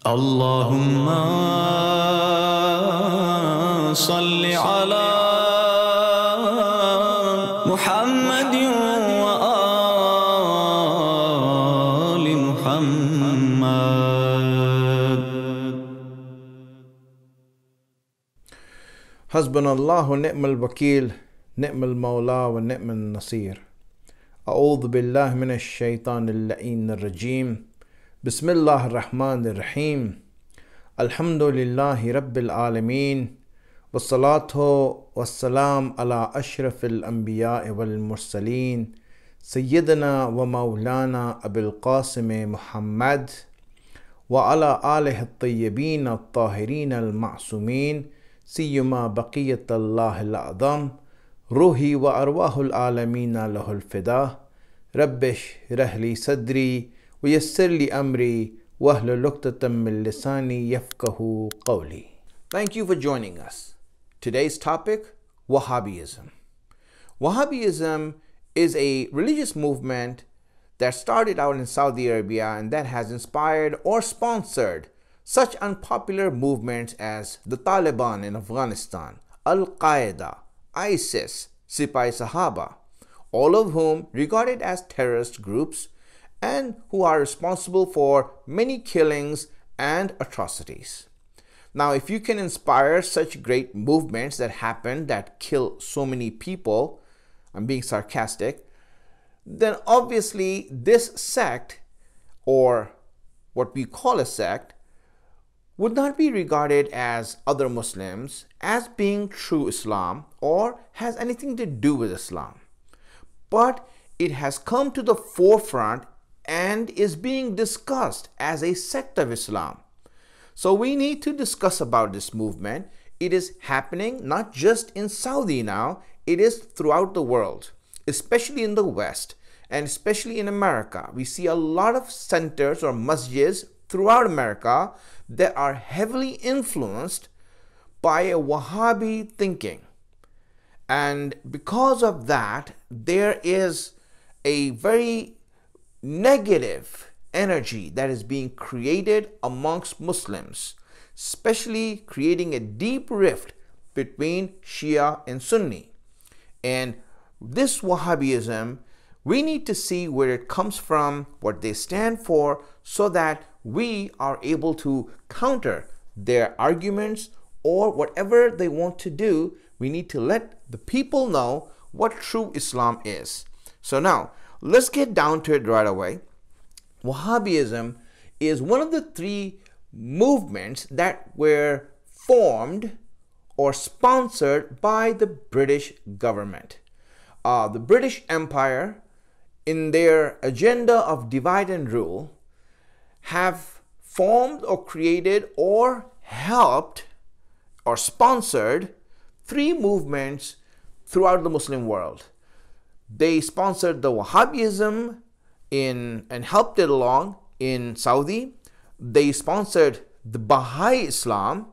اللهم صل على محمد وآل محمد. حسبنا الله ونعم الوكيل نعم المولى ونعم النصير. أعوذ بالله من الشيطان اللعين الرجيم. بسم الله الرحمن الرحيم. الحمد لله رب العالمين والصلاة والسلام على أشرف الأنبياء والمرسلين سيدنا ومولانا أبي القاسم محمد وعلى آله الطيبين الطاهرين المعصومين سيما بقية الله الأعظم روحي وأرواح العالمين له الفداء. رب اشرح لي صدري ويسر لي أمري واحلل عقدة من لساني يفقهوا قولي. Thank you for joining us. Today's topic, Wahhabism. Wahhabism is a religious movement that started out in Saudi Arabia and that has inspired or sponsored such unpopular movements as the Taliban in Afghanistan, Al-qaida, ISIS, Sipa-e-Sahaba, all of whom regarded as terrorist groups and who are responsible for many killings and atrocities. Now, if you can inspire such great movements that happen that kill so many people, I'm being sarcastic, then obviously this sect, or what we call a sect, would not be regarded as other Muslims as being true Islam or has anything to do with Islam. But it has come to the forefront and is being discussed as a sect of Islam. So we need to discuss about this movement. It is happening not just in Saudi now, it is throughout the world, especially in the West and especially in America. We see a lot of centers or masjids throughout America that are heavily influenced by a Wahhabi thinking. And because of that, there is a very negative energy that is being created amongst Muslims, especially creating a deep rift between Shia and Sunni. And this Wahhabism, we need to see where it comes from, what they stand for, so that we are able to counter their arguments or whatever they want to do. We need to let the people know what true Islam is. So now, let's get down to it right away. Wahhabism is one of the three movements that were formed or sponsored by the British government. The British Empire, in their agenda of divide and rule, have formed or created or helped or sponsored three movements throughout the Muslim world. They sponsored the Wahhabism and helped it along in Saudi. They sponsored the Baha'i Islam,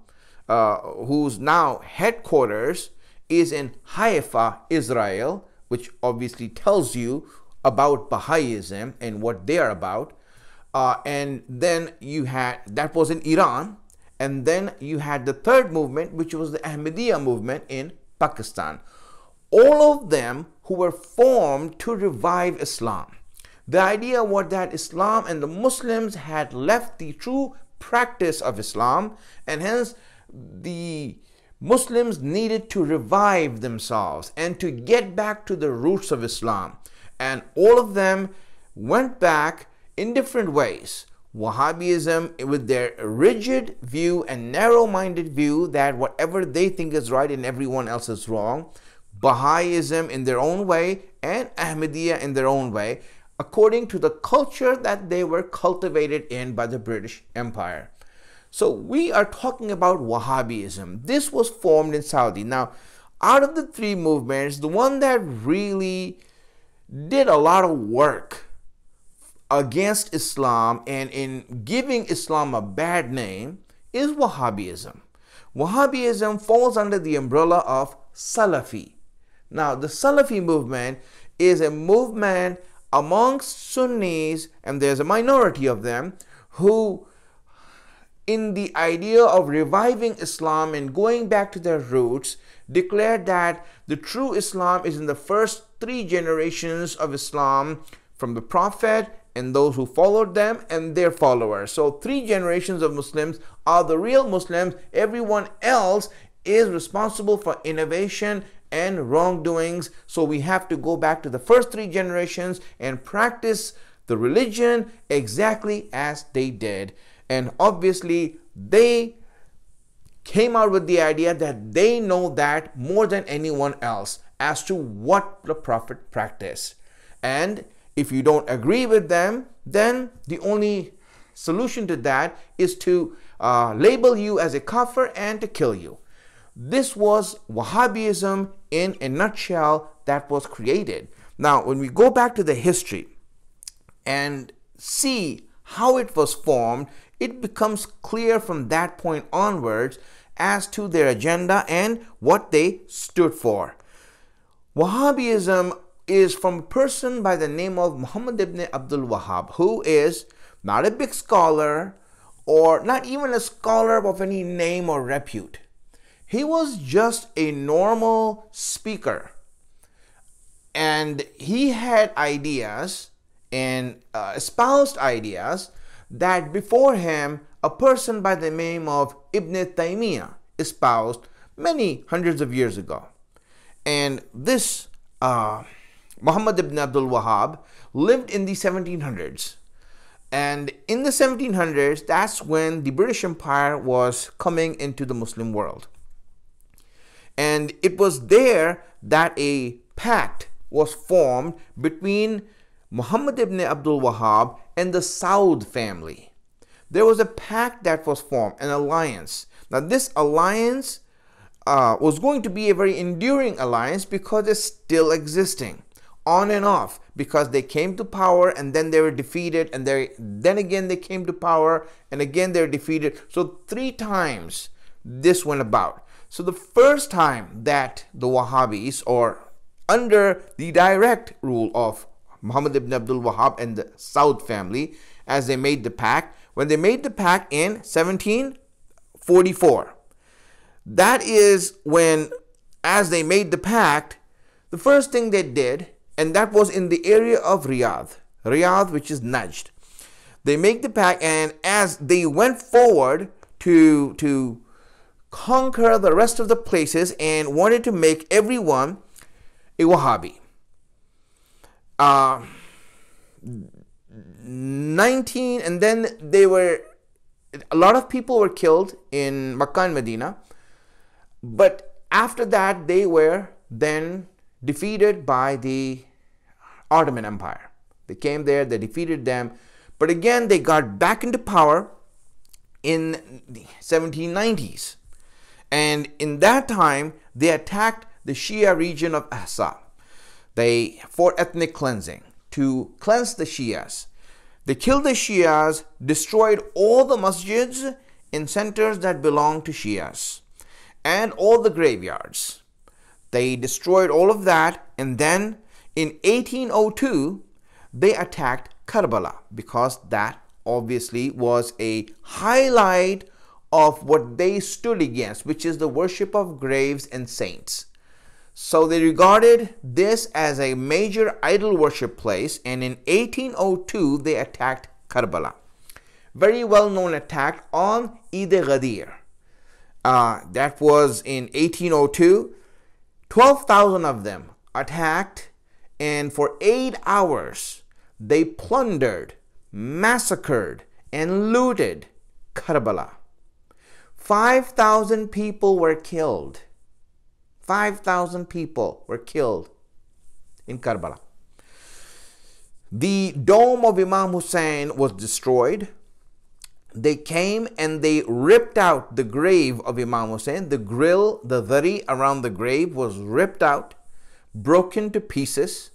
whose now headquarters is in Haifa, Israel, which obviously tells you about Baha'ism and what they are about. And then you had, that was in Iran. And then you had the third movement, which was the Ahmadia movement in Pakistan. All of them who were formed to revive Islam. The idea was that Islam and the Muslims had left the true practice of Islam, and hence the Muslims needed to revive themselves and to get back to the roots of Islam. And all of them went back in different ways. Wahhabism with their rigid view and narrow-minded view that whatever they think is right and everyone else is wrong. Baha'ism in their own way and Ahmadiyya in their own way, according to the culture that they were cultivated in by the British Empire. So we are talking about Wahhabism. This was formed in Saudi. Now, out of the three movements, the one that really did a lot of work against Islam and in giving Islam a bad name is Wahhabism. Wahhabism falls under the umbrella of Salafi. Now, the Salafi movement is a movement amongst Sunnis, and there's a minority of them, who in the idea of reviving Islam and going back to their roots, declared that the true Islam is in the first 3 generations of Islam, from the Prophet and those who followed them and their followers. So 3 generations of Muslims are the real Muslims. Everyone else is responsible for innovation and wrongdoings. So we have to go back to the first 3 generations and practice the religion exactly as they did. And obviously they came out with the idea that they know that more than anyone else as to what the Prophet practiced. And if you don't agree with them, then the only solution to that is to label you as a kafir and to kill you. This was Wahhabism in a nutshell that was created. Now, when we go back to the history and see how it was formed, it becomes clear from that point onwards as to their agenda and what they stood for. Wahhabism is from a person by the name of Muhammad ibn Abdul Wahhab, who is not a big scholar or not even a scholar of any name or repute. He was just a normal speaker, and he had ideas and espoused ideas that before him a person by the name of Ibn Taymiyyah espoused many hundreds of years ago. And this Muhammad ibn Abdul Wahhab lived in the 1700s. And in the 1700s, that's when the British Empire was coming into the Muslim world. And it was there that a pact was formed between Muhammad ibn Abdul Wahhab and the Saud family. There was a pact that was formed, an alliance. Now this alliance was going to be a very enduring alliance because it's still existing, on and off, because they came to power and then they were defeated, and then again they came to power and again they were defeated. So 3 times this went about. So the first time that the Wahhabis, or under the direct rule of Muhammad ibn Abdul Wahhab and the Saud family, as they made the pact, when they made the pact in 1744, that is when, as they made the pact, the first thing they did, and that was in the area of Riyadh, which is Najd. They make the pact, and as they went forward to conquer the rest of the places and wanted to make everyone a Wahhabi. 19, and then a lot of people were killed in Makkah and Medina, but after that they were then defeated by the Ottoman Empire. They came there, they defeated them, but again they got back into power in the 1790s. And in that time, they attacked the Shia region of Ahsa. For ethnic cleansing, to cleanse the Shias. They killed the Shias, destroyed all the masjids in centers that belonged to Shias, and all the graveyards. They destroyed all of that, and then in 1802, they attacked Karbala, because that obviously was a highlight of what they stood against, which is the worship of graves and saints. So they regarded this as a major idol worship place, and in 1802 they attacked Karbala. Very well known attack on Eid-e-Ghadir. That was in 1802. 12,000 of them attacked, and for 8 hours they plundered, massacred, and looted Karbala. 5,000 people were killed. 5,000 people were killed in Karbala. The dome of Imam Hussein was destroyed. They came and they ripped out the grave of Imam Hussein. The grill, the dhari around the grave was ripped out, broken to pieces.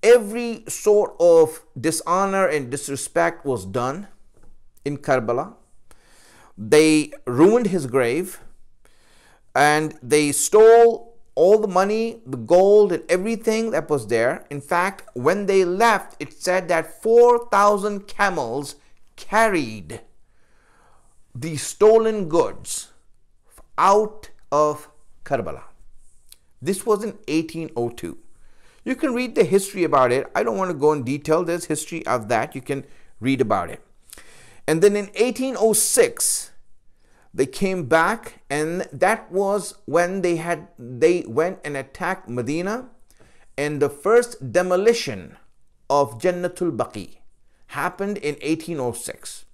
Every sort of dishonor and disrespect was done in Karbala. They ruined his grave, and they stole all the money, the gold, and everything that was there. In fact, when they left, it said that 4,000 camels carried the stolen goods out of Karbala. This was in 1802. You can read the history about it. I don't want to go in detail. There's history of that. You can read about it. And then in 1806, they came back, and that was when they went and attacked Medina, and the first demolition of Jannat-ul-Baqi happened in 1806.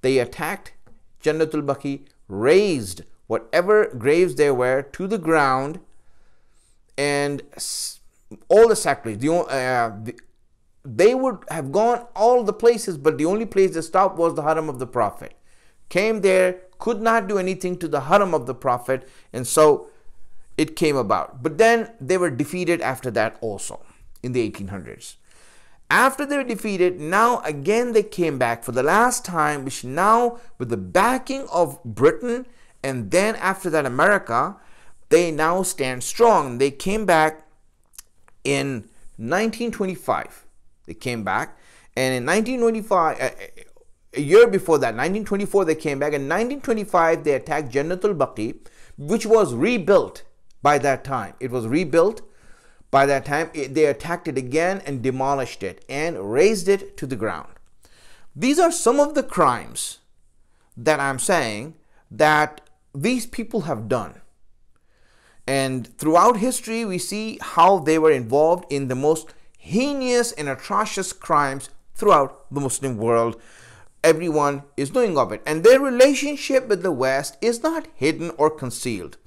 They attacked Jannat-ul-Baqi, razed whatever graves there were to the ground, and all the sacrilege. They would have gone all the places, but the only place they stopped was the Haram of the Prophet. Came there, could not do anything to the Haram of the Prophet, and so it came about. But then they were defeated after that also in the 1800s. After they were defeated, now again they came back for the last time, which now with the backing of Britain and then after that America, they now stand strong. They came back in 1925. They came back, and in 1925, a year before that, 1924, they came back. In 1925, they attacked Jannat-ul-Baqi, which was rebuilt by that time. It was rebuilt by that time. They attacked it again and demolished it and razed it to the ground. These are some of the crimes that I'm saying that these people have done. And throughout history, we see how they were involved in the most heinous and atrocious crimes throughout the Muslim world. Everyone is knowing of it. And their relationship with the West is not hidden or concealed.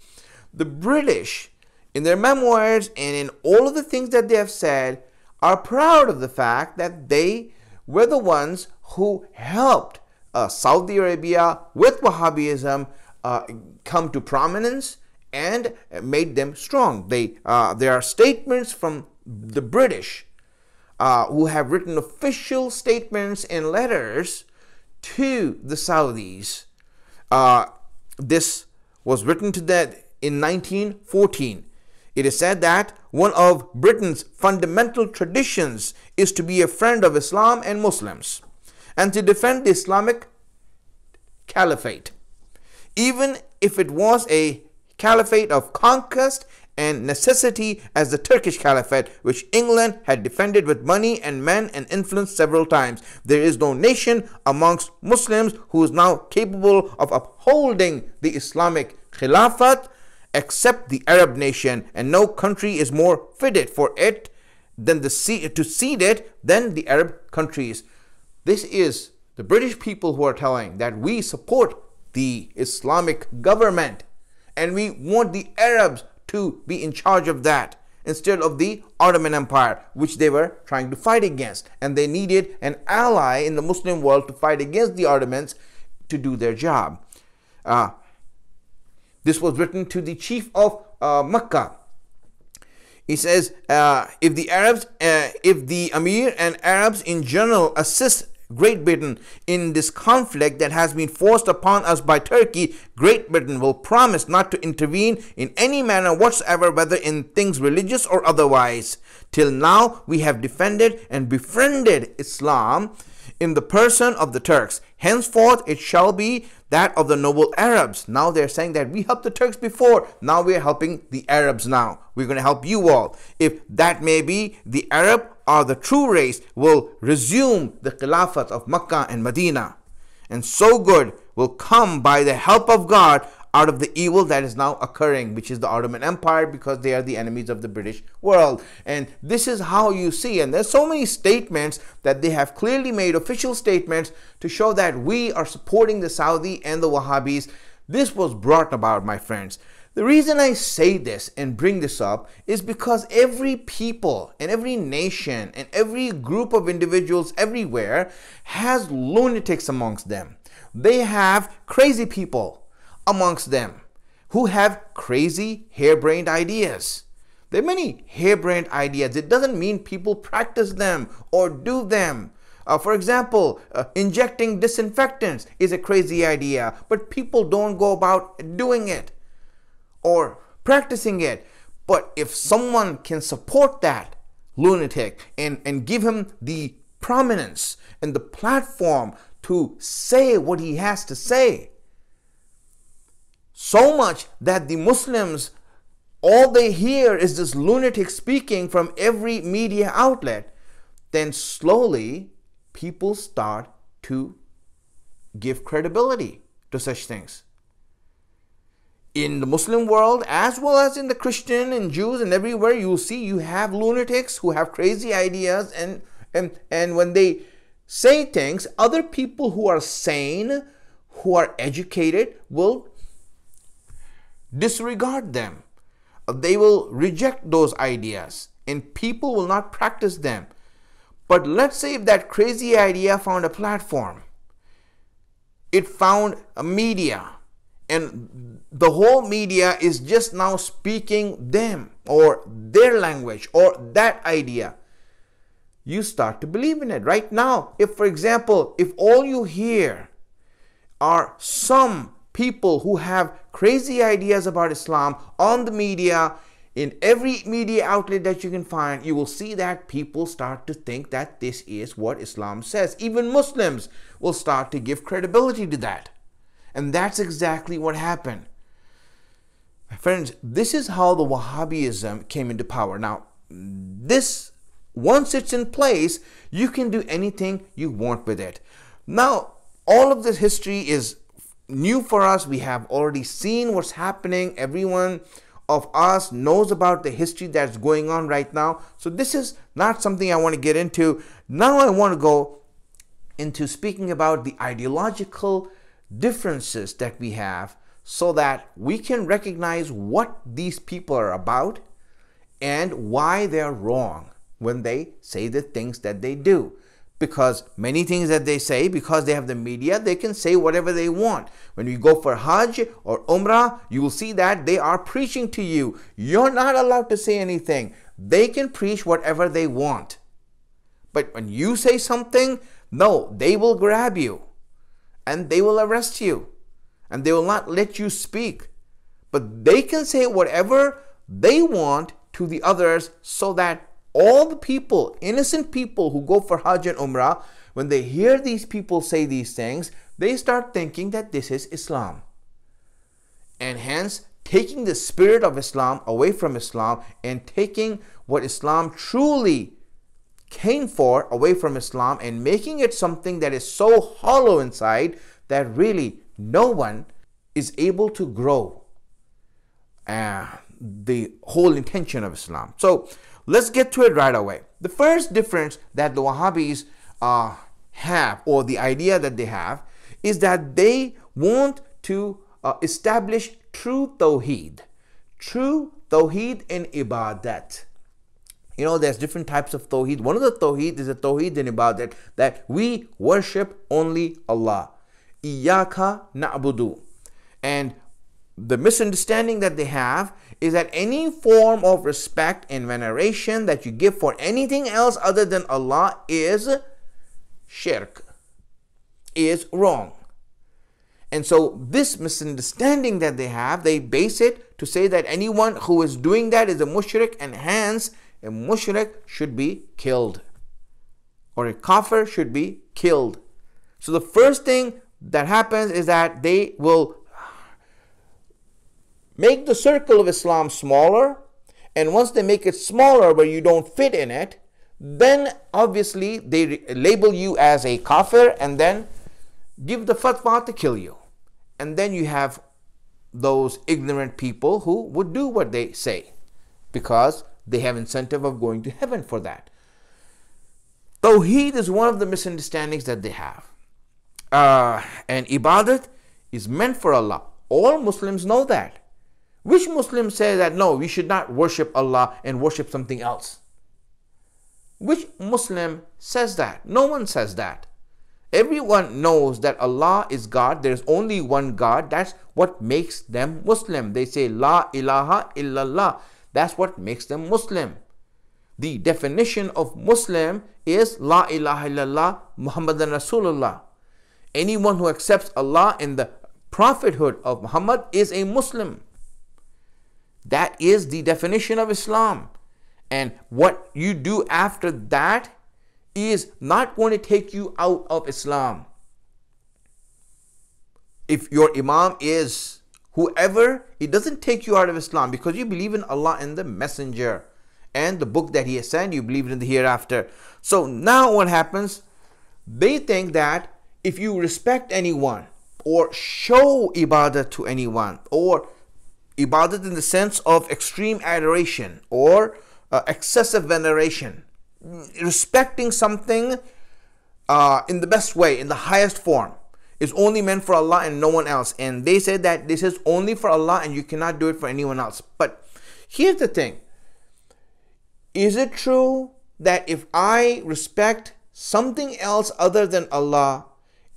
The British, in their memoirs and in all of the things that they have said, are proud of the fact that they were the ones who helped Saudi Arabia with Wahhabism come to prominence and made them strong. There are statements from the British who have written official statements and letters to the Saudis. This was written to them in 1914. It is said that one of Britain's fundamental traditions is to be a friend of Islam and Muslims and to defend the Islamic caliphate, even if it was a caliphate of conquest and necessity as the Turkish Caliphate, which England had defended with money and men and influence several times. There is no nation amongst Muslims who is now capable of upholding the Islamic Khilafat except the Arab nation, and no country is more fitted for it than to seed it than the Arab countries. This is the British people who are telling that we support the Islamic government and we want the Arabs to be in charge of that instead of the Ottoman Empire, which they were trying to fight against. And they needed an ally in the Muslim world to fight against the Ottomans to do their job. This was written to the chief of Mecca. He says, if the Amir and Arabs in general assist Great Britain in this conflict that has been forced upon us by Turkey, Great Britain will promise not to intervene in any manner whatsoever, whether in things religious or otherwise. Till now, we have defended and befriended Islam in the person of the Turks. Henceforth, it shall be that of the noble Arabs. Now they're saying that we helped the Turks before. Now we're helping the Arabs now. We're going to help you all. If that may be, the Arab or the true race will resume the Khilafat of Mecca and Medina. And so good will come by the help of God out of the evil that is now occurring, which is the Ottoman Empire, because they are the enemies of the British world. And this is how you see, and there's so many statements that they have clearly made, official statements, to show that we are supporting the Saudi and the Wahhabis. This was brought about, my friends. The reason I say this and bring this up is because every people and every nation and every group of individuals everywhere has lunatics amongst them. They have crazy people amongst them who have crazy harebrained ideas. There are many harebrained ideas. It doesn't mean people practice them or do them. For example, injecting disinfectants is a crazy idea, but people don't go about doing it or practicing it. But if someone can support that lunatic and give him the prominence and the platform to say what he has to say. So much that the Muslims, all they hear is this lunatic speaking from every media outlet. Then slowly people start to give credibility to such things. In the Muslim world, as well as in the Christian and Jews and everywhere, you'll see you have lunatics who have crazy ideas, and when they say things, other people who are sane, who are educated, will disregard them. They will reject those ideas and people will not practice them. But let's say if that crazy idea found a platform, it found a media, and the whole media is just now speaking them or their language or that idea, you start to believe in it. Right now, if for example, if all you hear are some people who have crazy ideas about Islam on the media, in every media outlet that you can find, you will see that people start to think that this is what Islam says. Even Muslims will start to give credibility to that. And that's exactly what happened. My friends, this is how the Wahhabism came into power. Now, this, once it's in place, you can do anything you want with it. Now, all of this history is new for us. We have already seen what's happening. Everyone of us knows about the history that's going on right now. So this is not something I want to get into. Now I want to go into speaking about the ideological differences that we have, so that we can recognize what these people are about and why they're wrong when they say the things that they do. Because many things that they say, because they have the media, they can say whatever they want. When you go for Hajj or Umrah, you will see that they are preaching to you. You're not allowed to say anything. They can preach whatever they want. But when you say something, no, they will grab you and they will arrest you and they will not let you speak. But they can say whatever they want to the others, so that all the people, innocent people who go for Hajj and Umrah, when they hear these people say these things, they start thinking that this is Islam. And hence, taking the spirit of Islam away from Islam and taking what Islam truly came for away from Islam and making it something that is so hollow inside that really no one is able to grow the whole intention of Islam. So let's get to it right away. The first difference that the Wahhabis have, or the idea that they have, is that they want to establish true Tawheed. True Tawheed in Ibadat. You know, there's different types of Tawheed. One of the Tawheed is a Tawheed in Ibadat, that we worship only Allah. Iyaka na'budu. And the misunderstanding that they have is that any form of respect and veneration that you give for anything else other than Allah is shirk, is wrong. And so this misunderstanding that they have, they base it to say that anyone who is doing that is a mushrik, and hence a mushrik should be killed, or a kafir should be killed. So the first thing that happens is that they will make the circle of Islam smaller, and once they make it smaller where you don't fit in it, then obviously they label you as a kafir and then give the fatwa to kill you. And then you have those ignorant people who would do what they say because they have incentive of going to heaven for that. Tawheed is one of the misunderstandings that they have. And Ibadat is meant for Allah. All Muslims know that. Which Muslim say that no, we should not worship Allah and worship something else? Which Muslim says that? No one says that. Everyone knows that Allah is God. There is only one God. That's what makes them Muslim. They say La ilaha illallah. That's what makes them Muslim. The definition of Muslim is La ilaha illallah Muhammadan Rasulullah. Anyone who accepts Allah and the prophethood of Muhammad is a Muslim. That is the definition of Islam. And what you do after that is not going to take you out of Islam. if your imam is whoever, it doesn't take you out of Islam, because you believe in Allah and the messenger and the book that he has sent. You believe in the hereafter. So now what happens? They think that if you respect anyone or show ibadah to anyone, or ibadat in the sense of extreme adoration or excessive veneration, respecting something in the best way, in the highest form, is only meant for Allah and no one else. And they say that this is only for Allah and you cannot do it for anyone else. But here's the thing. Is it true that if I respect something else other than Allah,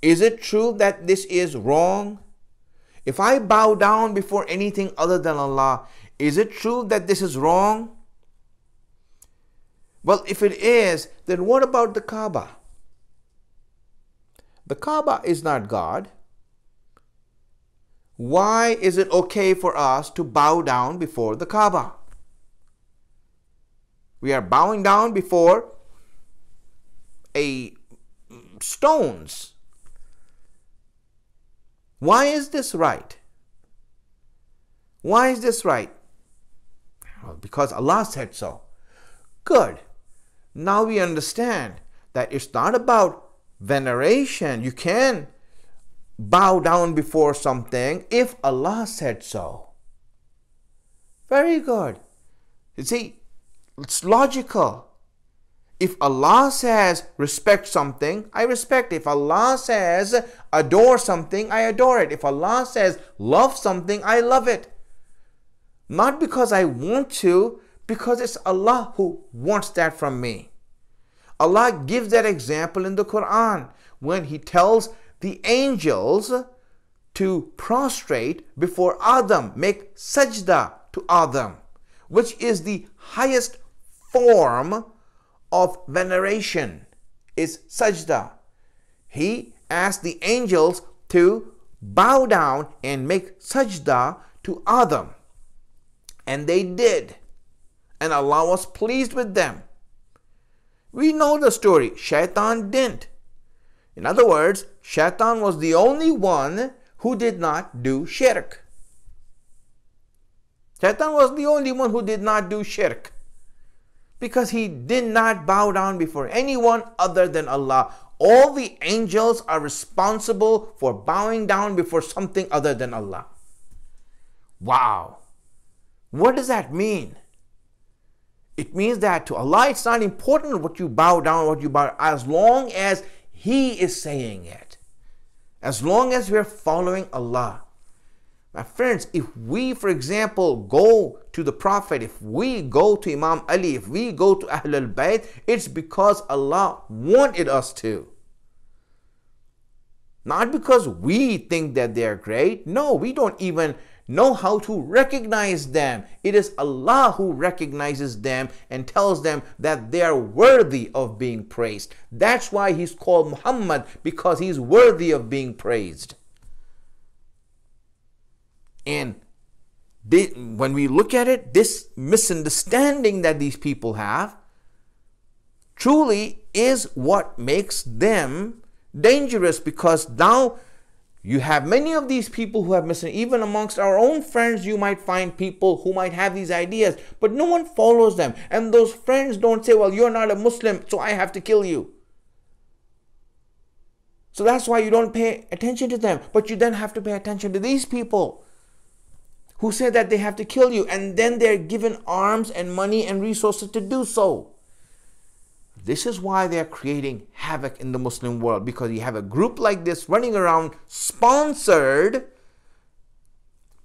is it true that this is wrong? If I bow down before anything other than Allah, is it true that this is wrong? Well, if it is, then what about the Kaaba? The Kaaba is not God. Why is it okay for us to bow down before the Kaaba? We are bowing down before stones. Why is this right? Why is this right? Well, because Allah said so. Good. Now we understand that it's not about veneration. You can bow down before something if Allah said so. Very good. You see, it's logical. If Allah says respect something, I respect it. If Allah says adore something, I adore it. If Allah says love something, I love it. Not because I want to, because it's Allah who wants that from me. Allah gives that example in the Quran when He tells the angels to prostrate before Adam, make sajda to Adam, which is the highest form of veneration, is sajda. He asked the angels to bow down and make sajda to Adam, and they did, and Allah was pleased with them. We know the story. Shaitan didn't. In other words, Shaitan was the only one who did not do shirk. Shaitan was the only one who did not do shirk, because he did not bow down before anyone other than Allah. All the angels are responsible for bowing down before something other than Allah. Wow. What does that mean? It means that to Allah it's not important what you bow down, what you bow, as long as He is saying it. As long as we are following Allah. My friends, if we, for example, go to the Prophet, if we go to Imam Ali, if we go to Ahlulbait, it's because Allah wanted us to. Not because we think that they are great. No, we don't even know how to recognize them. It is Allah who recognizes them and tells them that they are worthy of being praised. That's why He's called Muhammad, because He's worthy of being praised. And when we look at it, this misunderstanding that these people have truly is what makes them dangerous, because now you have many of these people who have even amongst our own friends, you might find people who might have these ideas, but no one follows them. And those friends don't say, well, you're not a Muslim, so I have to kill you. So that's why you don't pay attention to them. But you then have to pay attention to these people who say that they have to kill you, and then they're given arms and money and resources to do so. This is why they are creating havoc in the Muslim world, because you have a group like this running around sponsored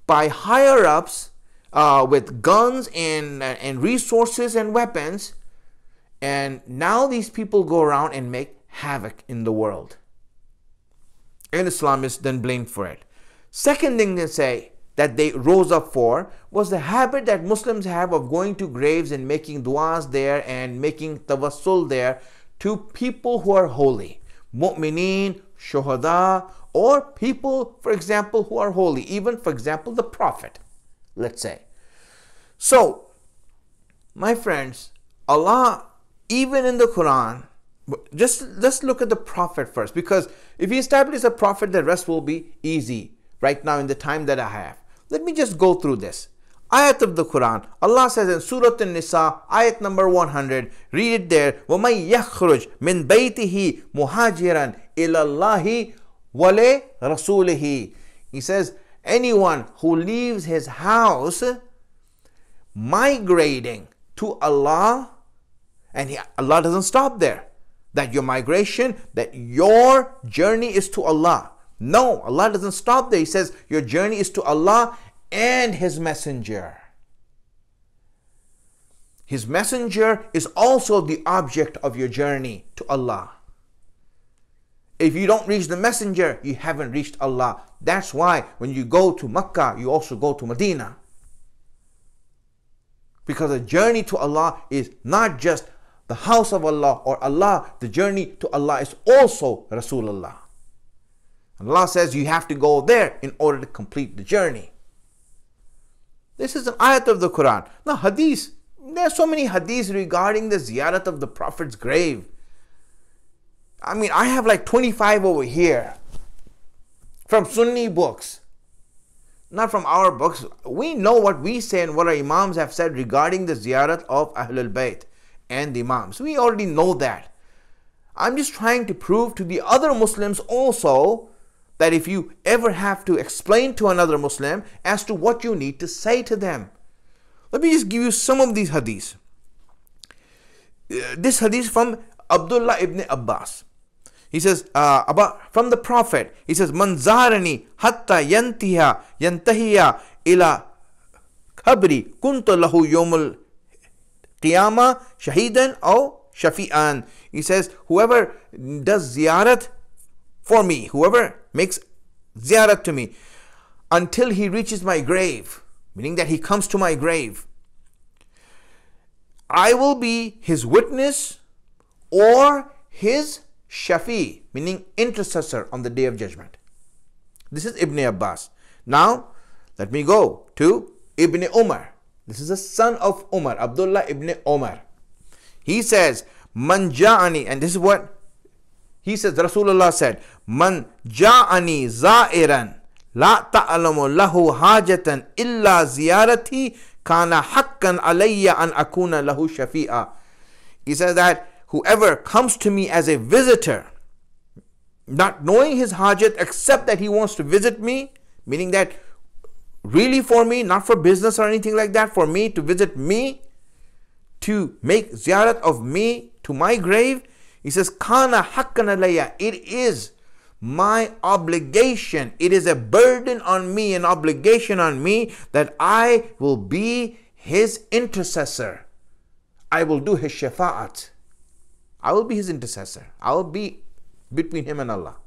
by higher-ups with guns and resources and weapons, and now these people go around and make havoc in the world. And Islam is then blamed for it. Second thing they say that they rose up for was the habit that Muslims have of going to graves and making du'as there and making tawassul there to people who are holy. Mu'mineen, shuhada, or people, for example, who are holy. Even, for example, the Prophet, let's say. So, my friends, Allah, even in the Quran, just look at the Prophet first, because if He establishes a Prophet, the rest will be easy. right now in the time that I have. Let me just go through this. Ayat of the Quran. Allah says in Surah An-Nisa, ayat number 100, read it there. وَمَنْ يَخْرُجْ مِنْ بَيْتِهِ مُهَاجِرًا إِلَى اللَّهِ وَلِرَسُولِهِ. He says, anyone who leaves his house migrating to Allah, and Allah doesn't stop there. That your migration, that your journey is to Allah. No, Allah doesn't stop there. He says your journey is to Allah and His Messenger. His Messenger is also the object of your journey to Allah. If you don't reach the Messenger, you haven't reached Allah. That's why when you go to Mecca, you also go to Medina. Because the journey to Allah is not just the house of Allah or Allah. The journey to Allah is also Rasulullah. Allah says you have to go there in order to complete the journey. This is an ayat of the Quran. Now hadith, there are so many hadiths regarding the ziyarat of the Prophet's grave. I mean, I have like 25 over here from Sunni books, not from our books. We know what we say and what our Imams have said regarding the ziyarat of Ahlulbait and the Imams. We already know that. I'm just trying to prove to the other Muslims also that if you ever have to explain to another Muslim as to what you need to say to them. Let me just give you some of these hadiths. This hadith from Abdullah ibn Abbas. He says, from the Prophet, he says, Man zarani hatta yantahiya ila khabri kuntu lahu yawmul qiyamah shahidan aw shafi'an. He says, whoever does ziyarat for me, whoever makes ziyarat to me until he reaches my grave, meaning that he comes to my grave, I will be his witness or his shafi, meaning intercessor on the day of judgment. This is Ibn Abbas. Now, let me go to Ibn Umar. This is the son of Umar, Abdullah ibn Umar. He says, Man ja'ani, and this is what he says, Rasulullah said, Man ja'ani za'iran la ta'alamu lahu hajatan illa ziyarati kana haqqan alayya an akuna lahu shafi'a. He says that whoever comes to me as a visitor, not knowing his hajat except that he wants to visit me, meaning that really for me, not for business or anything like that, for me to visit me, to make ziyarat of me to my grave, he says, Kana haqqan alayya, it is my obligation, it is a burden on me, an obligation on me that I will be his intercessor. I will do his shafa'at. I will be his intercessor. I will be between him and Allah.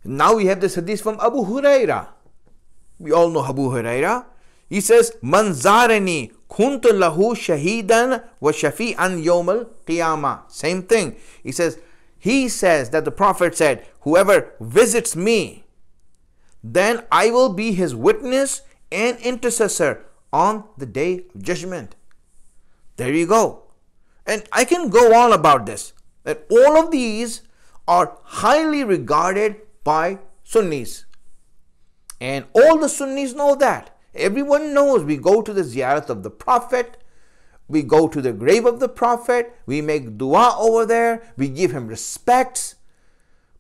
Now we have this hadith from Abu Huraira. We all know Abu Huraira. He says, Man zarani kuntu lahu shahidan wa shafi'an yawmal qiyamah. Same thing. He says that the Prophet said, whoever visits me, then I will be his witness and intercessor on the day of judgment. There you go. And I can go on about this, that all of these are highly regarded by Sunnis. And all the Sunnis know that. Everyone knows we go to the ziyarat of the Prophet, we go to the grave of the Prophet, we make dua over there, we give him respects.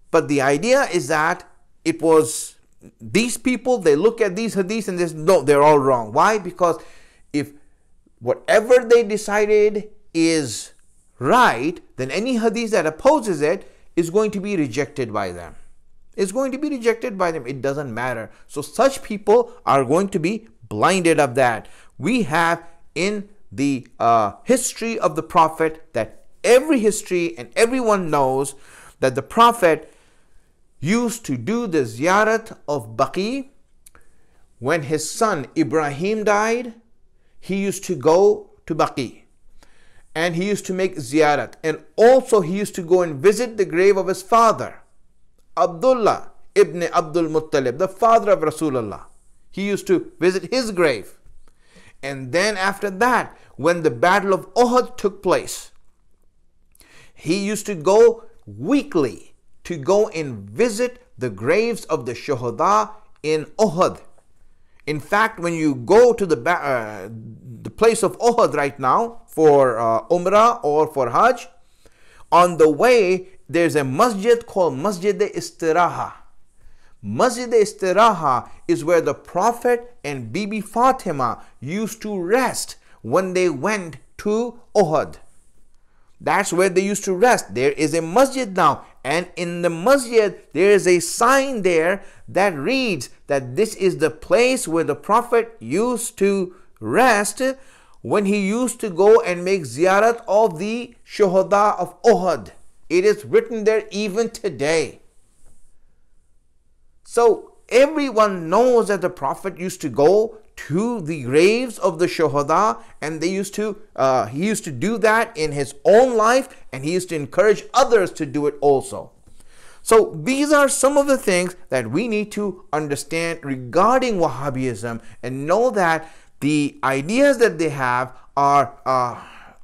But the idea is that it was these people, they look at these hadiths and they say, no, they're all wrong. Why? Because if whatever they decided is right, then any hadith that opposes it is going to be rejected by them. It's going to be rejected by them. It doesn't matter. So such people are going to be blinded of that. We have in the history of the Prophet that every history and everyone knows that the Prophet used to do the ziyarat of Baqi. When his son Ibrahim died, he used to go to Baqi. And he used to make ziyarat. And also he used to go and visit the grave of his father, Abdullah ibn Abdul Muttalib, the father of Rasulullah. He used to visit his grave. And then after that, when the battle of Uhud took place, he used to go weekly to go and visit the graves of the Shuhada in Uhud. In fact, when you go to the place of Uhud right now for Umrah or for Hajj, on the way there's a masjid called Masjid-e-Istiraha. Masjid-e-Istiraha is where the Prophet and Bibi Fatima used to rest when they went to Uhud. That's where they used to rest. There is a masjid now, and in the masjid there is a sign there that reads that this is the place where the Prophet used to rest when he used to go and make ziyarat of the Shuhada of Uhud. It is written there even today. So everyone knows that the Prophet used to go to the graves of the Shuhada, and he used to do that in his own life, and he used to encourage others to do it also. So these are some of the things that we need to understand regarding Wahhabism, and know that the ideas that they have are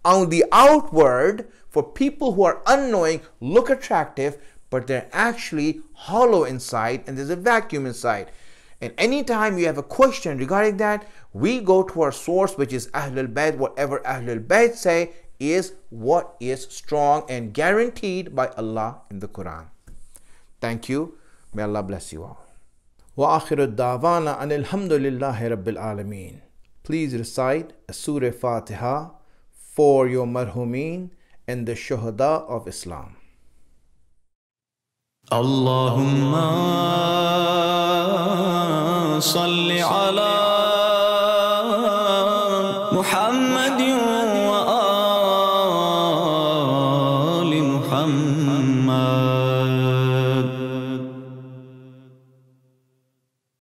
on the outward, for people who are unknowing, look attractive, but they're actually hollow inside, and there's a vacuum inside. And anytime you have a question regarding that, we go to our source, which is Ahlulbait. Whatever Ahlulbait say is what is strong and guaranteed by Allah in the Quran. Thank you. May Allah bless you all. Wa akhiru da'wana anil hamdulillahi rabbil alameen. Please recite a Surah Fatiha for your marhumin and the Shuhada of Islam. Allahumma salli ala